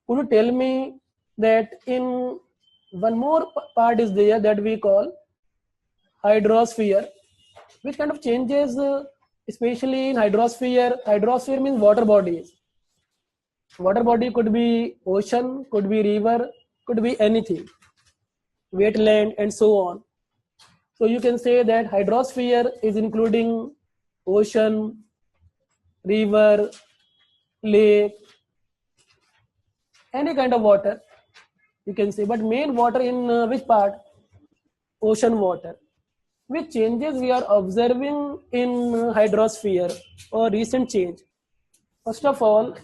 Could you tell me that in one more part is there that we call hydrosphere? Which kind of changes, especially in hydrosphere? Hydrosphere means water bodies. Water body could be ocean, could be river, could be anything, wetland, and so on. So you can say that hydrosphere is including ocean, river, lake, any kind of water, you can say. But main water in which part? Ocean water. Which changes we are observing in hydrosphere or recent change? First of all,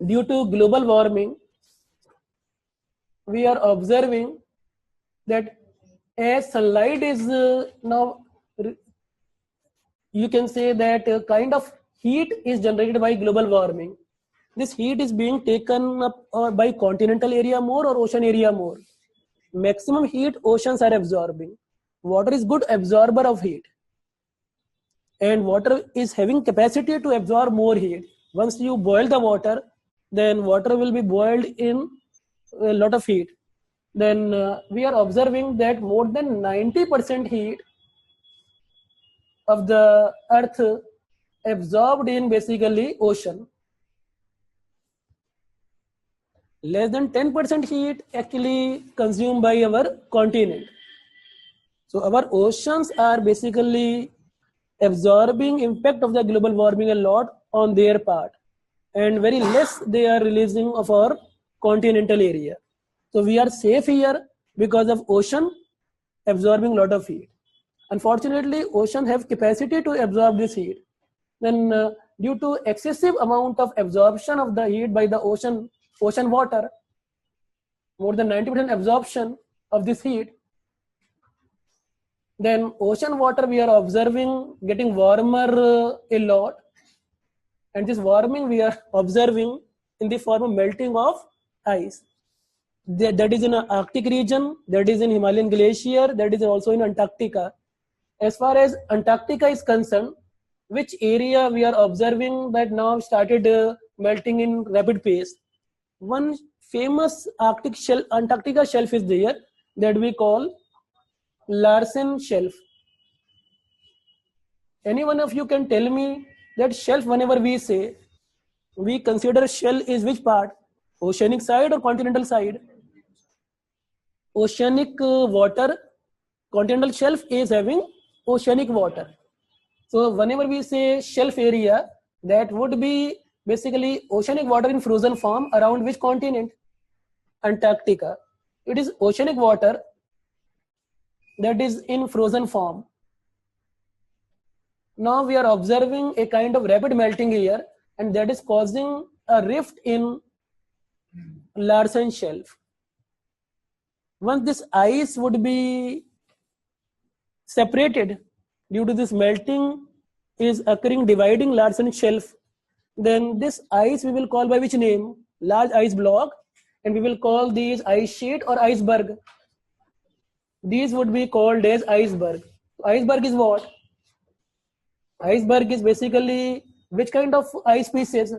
due to global warming, we are observing that as sunlight is now, you can say that kind of heat is generated by global warming. This heat is being taken up by continental area more or ocean area more. Maximum heat oceans are absorbing. Water is good absorber of heat, and water is having capacity to absorb more heat. Once you boil the water, then water will be boiled in a lot of heat. Then we are observing that more than 90% heat of the earth absorbed in basically ocean. Less than 10% heat actually consumed by our continent. So our oceans are basically absorbing impact of the global warming a lot on their part, and very less they are releasing of our continental area. So we are safe here because of ocean absorbing a lot of heat. Unfortunately, ocean have capacity to absorb this heat. Then due to excessive amount of absorption of the heat by the ocean water, more than 90% absorption of this heat, then ocean water we are observing getting warmer a lot, and this warming we are observing in the form of melting of ice. That is in Arctic region, that is in Himalayan glacier, that is also in Antarctica. As far as Antarctica is concerned, which area we are observing that now started melting in rapid pace? One famous Antarctica shelf is there that we call Larsen shelf. Any one of you can tell me that shelf, whenever we say, we consider shell is which part? Oceanic side or continental side? Oceanic water, continental shelf is having oceanic water. So whenever we say shelf area, that would be basically oceanic water in frozen form around which continent? Antarctica. It is oceanic water that is in frozen form. Now we are observing a kind of rapid melting here, and that is causing a rift in Larsen shelf. Once this ice would be separated due to this melting is occurring, dividing Larsen shelf, then this ice we will call by which name? Large ice block, and we will call these ice sheet or iceberg. These would be called as iceberg. Iceberg is what? Iceberg is basically which kind of ice pieces?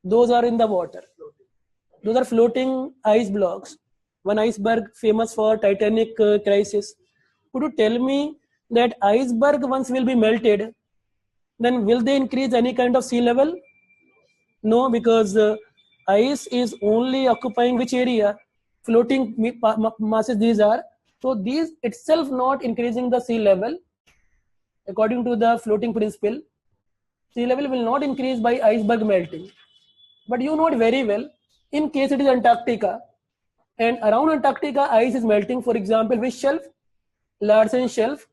Those are in the water. Those are floating ice blocks. One iceberg famous for Titanic crisis. Could you tell me that iceberg once will be melted, then will they increase any kind of sea level? No, because ice is only occupying which area? Floating masses these are. So these itself not increasing the sea level. According to the floating principle, sea level will not increase by iceberg melting. But you know it very well, in case it is Antarctica, and around Antarctica ice is melting, for example, which shelf? Larsen shelf,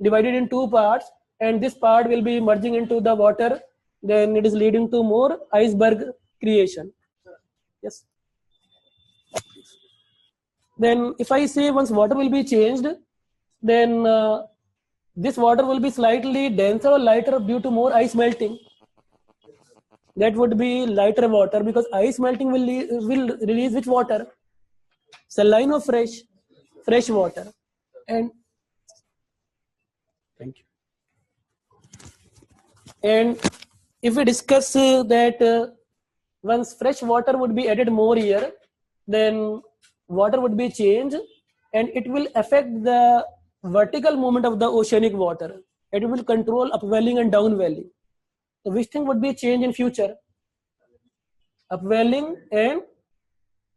divided in two parts, and this part will be merging into the water, then it is leading to more iceberg creation. Yes. Then if I say once water will be changed, then this water will be slightly denser or lighter due to more ice melting. That would be lighter water, because ice melting will release which water? Saline or fresh? Fresh water. And thank you. And if we discuss that Once fresh water would be added more here, then water would be changed, and it will affect the vertical movement of the oceanic water. It will control upwelling and downwelling. So which thing would be changed in future? Upwelling and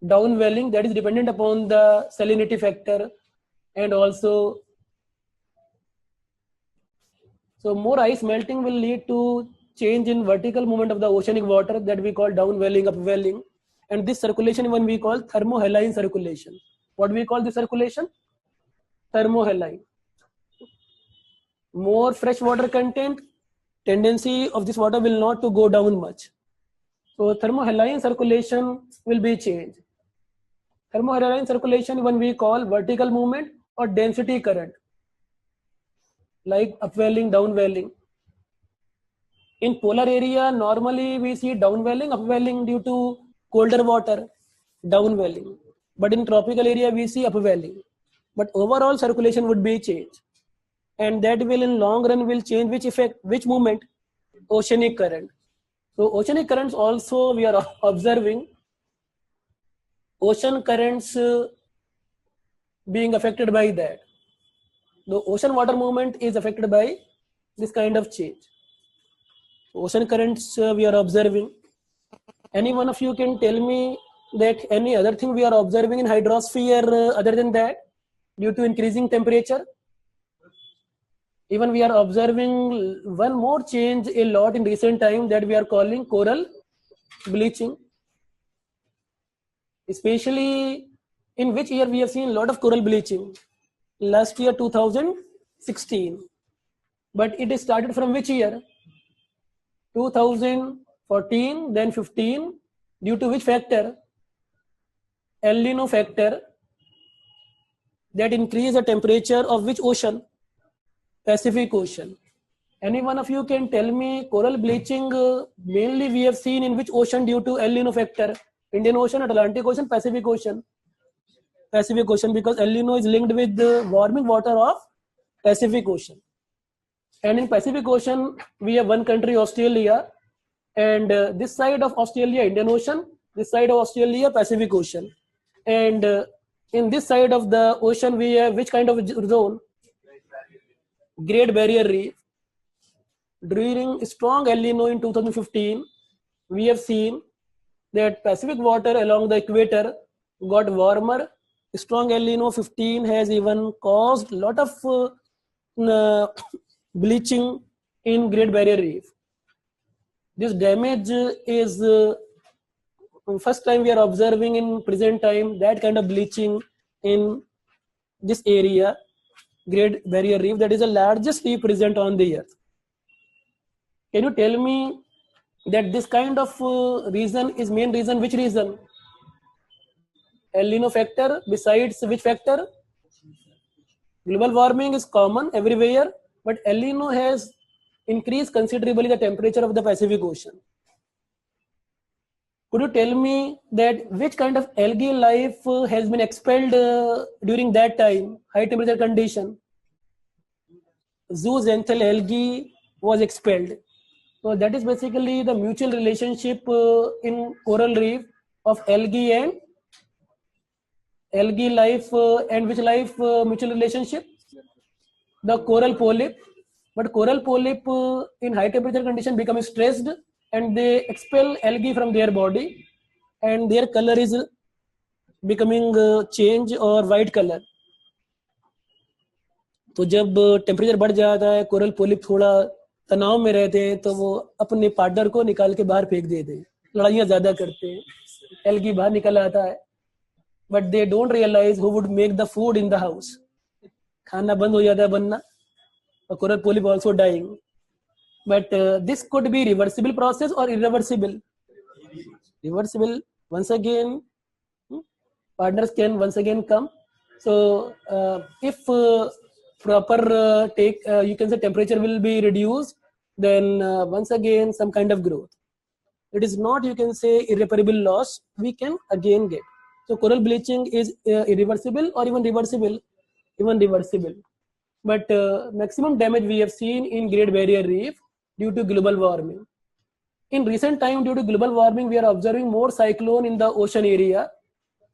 downwelling, that is dependent upon the salinity factor, and also so more ice melting will lead to change in vertical movement of the oceanic water, that we call downwelling, upwelling, and this circulation one we call thermohaline circulation. What we call this circulation? Thermohaline. More fresh water content, tendency of this water will not to go down much. So thermohaline circulation will be changed. Thermohaline circulation when we call vertical movement or density current, like upwelling, downwelling. In polar area, normally we see downwelling, upwelling due to colder water, downwelling. But in tropical area, we see upwelling. But overall circulation would be changed. And that will in long run will change which effect, which movement? Oceanic current. So oceanic currents also we are observing ocean currents being affected by that. The ocean water movement is affected by this kind of change. Ocean currents we are observing. Any one of you can tell me that any other thing we are observing in hydrosphere other than that due to increasing temperature? Even we are observing one more change a lot in recent time that we are calling coral bleaching. Especially in which year we have seen a lot of coral bleaching? Last year 2016. But it is started from which year? 2014, then 15. Due to which factor? El Nino factor that increase the temperature of which ocean? Pacific Ocean. Any one of you can tell me coral bleaching mainly we have seen in which ocean due to El Nino factor? Indian Ocean, Atlantic Ocean, Pacific Ocean? Pacific Ocean, because El Nino is linked with the warming water of Pacific Ocean. And in Pacific Ocean, we have one country, Australia, and this side of Australia, Indian Ocean, this side of Australia, Pacific Ocean. And in this side of the ocean, we have which kind of zone? Great Barrier Reef. During strong El Nino in 2015, we have seen that Pacific water along the equator got warmer. Strong El Nino 15 has even caused a lot of bleaching in Great Barrier Reef. This damage is first time we are observing in present time that kind of bleaching in this area, Great Barrier Reef, that is the largest reef present on the earth. Can you tell me that this kind of reason is main reason? Which reason? El Nino factor. Besides which factor? Global warming is common everywhere, but El Nino has increased considerably the temperature of the Pacific Ocean. Could you tell me that which kind of algae life has been expelled during that time, high temperature condition? Zooxanthal algae was expelled. So that is basically the mutual relationship in coral reef of algae and algae life and which life mutual relationship? The coral polyp. But coral polyp in high temperature condition become stressed and they expel algae from their body and their color is becoming change or white color. तो जब temperature बढ़ जाता है coral polyp थोड़ा तनाव में रहते हैं तो वो अपने पार्टनर को निकाल के बाहर फेंक देते हैं, लड़ाइयाँ ज्यादा करते हैं, एल्गी बाहर निकल आता है, but they don't realise who would make the food in the house. खाना बंद हो जाता है बनना, coral polyp also dying. But this could be reversible process or irreversible. Reversible. Once again, partners can once again come. So if proper you can say temperature will be reduced, then once again some kind of growth. It is not, you can say, irreparable loss we can again get. So coral bleaching is irreversible or even reversible, But maximum damage we have seen in Great Barrier Reef due to global warming. In recent time, due to global warming, we are observing more cyclone in the ocean area,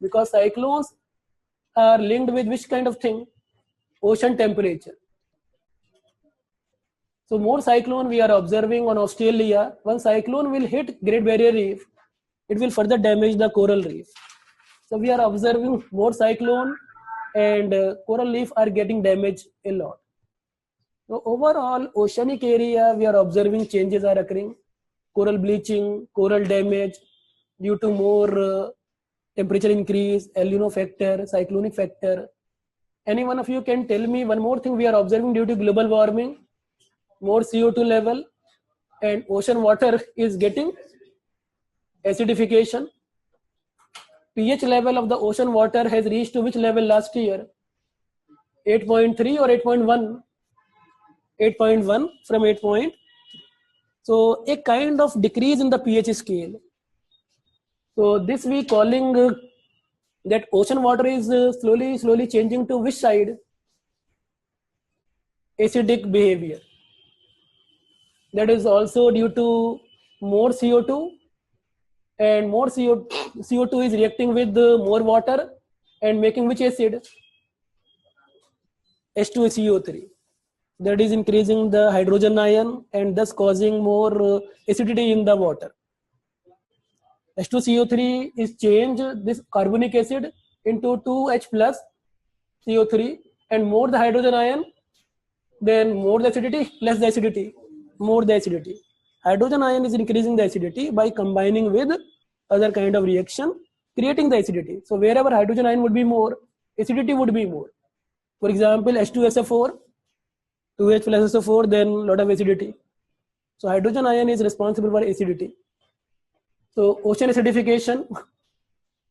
because cyclones are linked with which kind of thing? Ocean temperature. So more cyclone we are observing on Australia. One cyclone will hit Great Barrier Reef. It will further damage the coral reef. So we are observing more cyclone, and coral reef are getting damaged a lot. So overall, oceanic area, we are observing changes are occurring. Coral bleaching, coral damage due to more temperature increase, El Nino factor, cyclonic factor. Any one of you can tell me one more thing we are observing due to global warming? More CO2 level, and ocean water is getting acidification. pH level of the ocean water has reached to which level last year? 8.3 or 8.1? 8.1 from 8 point. So a kind of decrease in the pH scale. So this we calling that ocean water is slowly changing to which side? Acidic behavior. That is also due to more CO2, and more CO2 is reacting with more water and making which acid? H2CO3. That is increasing the hydrogen ion and thus causing more acidity in the water. H2CO3 is changed this carbonic acid into 2H plus CO3, and more the hydrogen ion, then more the acidity, less the acidity, more the acidity. Hydrogen ion is increasing the acidity by combining with other kind of reaction, creating the acidity. So wherever hydrogen ion would be more, acidity would be more. For example, H2SO4, 2H plus SO4, then lot of acidity. So hydrogen ion is responsible for acidity. So ocean acidification,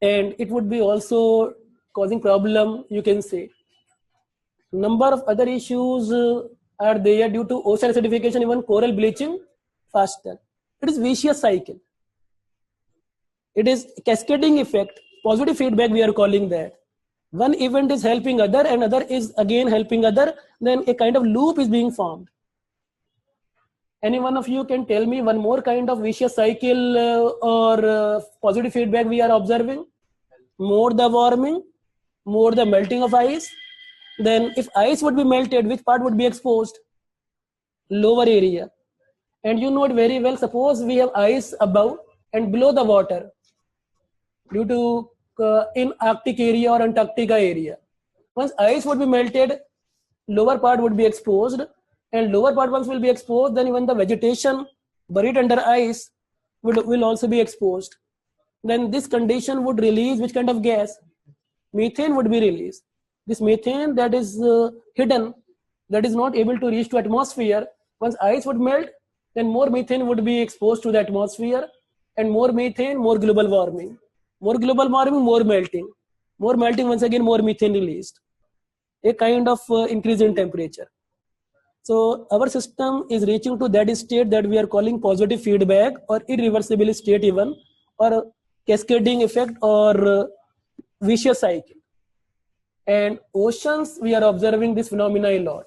and it would be also causing problem, you can say. Number of other issues are there due to ocean acidification, even coral bleaching faster. It is vicious cycle. It is cascading effect, positive feedback we are calling that. One event is helping other and other is again helping other, then a kind of loop is being formed. Any one of you can tell me one more kind of vicious cycle or positive feedback we are observing? More the warming, more the melting of ice. Then if ice would be melted, which part would be exposed? Lower area. And you know it very well, suppose we have ice above and below the water due to in Arctic area or Antarctica area. Once ice would be melted, lower part would be exposed, and lower part once will be exposed, then even the vegetation buried under ice will also be exposed. Then this condition would release which kind of gas? Methane would be released. This methane that is hidden, that is not able to reach to atmosphere, once ice would melt, then more methane would be exposed to the atmosphere, and more methane, more global warming. More global warming, more melting. More melting, once again, more methane released. A kind of increase in temperature. So our system is reaching to that state that we are calling positive feedback or irreversible state even, or cascading effect or vicious cycle. And oceans, we are observing this phenomena a lot.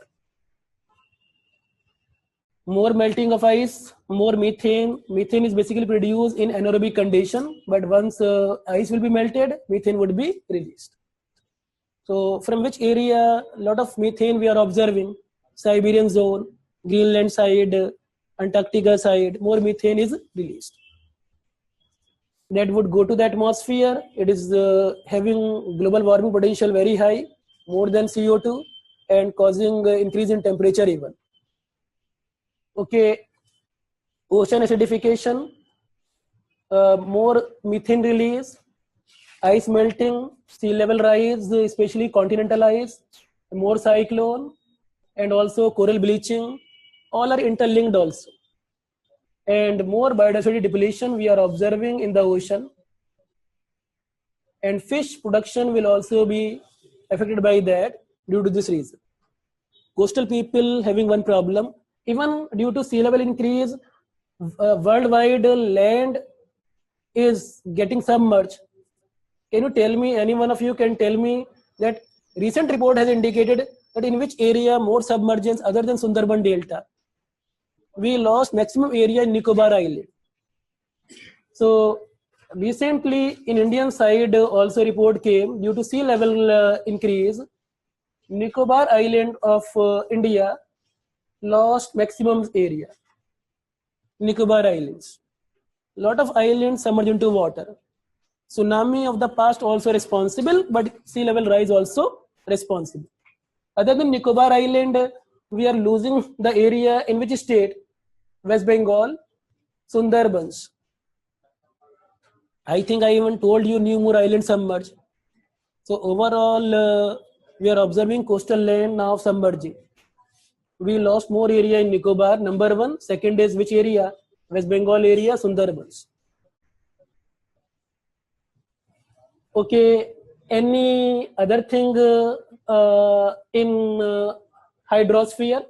More melting of ice, more methane. Methane is basically produced in anaerobic condition, but once ice will be melted, methane would be released. So from which area a lot of methane we are observing? Siberian zone, Greenland side, Antarctica side, more methane is released. That would go to the atmosphere. It is having global warming potential very high, more than CO2, and causing increase in temperature even. Okay, ocean acidification, more methane release, ice melting, sea level rise, especially continental ice, more cyclone, and also coral bleaching, all are interlinked also. And more biodiversity depletion we are observing in the ocean. And fish production will also be affected by that due to this reason. Coastal people having one problem, even due to sea level increase, worldwide land is getting submerged. Can you tell me, any one of you can tell me that recent report has indicated that in which area more submergence other than Sundarban Delta? We lost maximum area in Nicobar Island. So recently in Indian side also report came due to sea level increase, Nicobar Island of India lost maximum area. Nicobar Islands, lot of islands submerged into water. Tsunami of the past also responsible, but sea level rise also responsible. Other than Nicobar Island, we are losing the area in which state? West Bengal, Sundarbans. I think I even told you new more islands submerged. So overall, we are observing coastal land now submerging. We lost more area in Nicobar, number one. Second is which area? West Bengal area, Sundarbans. Okay, any other thing in hydrosphere?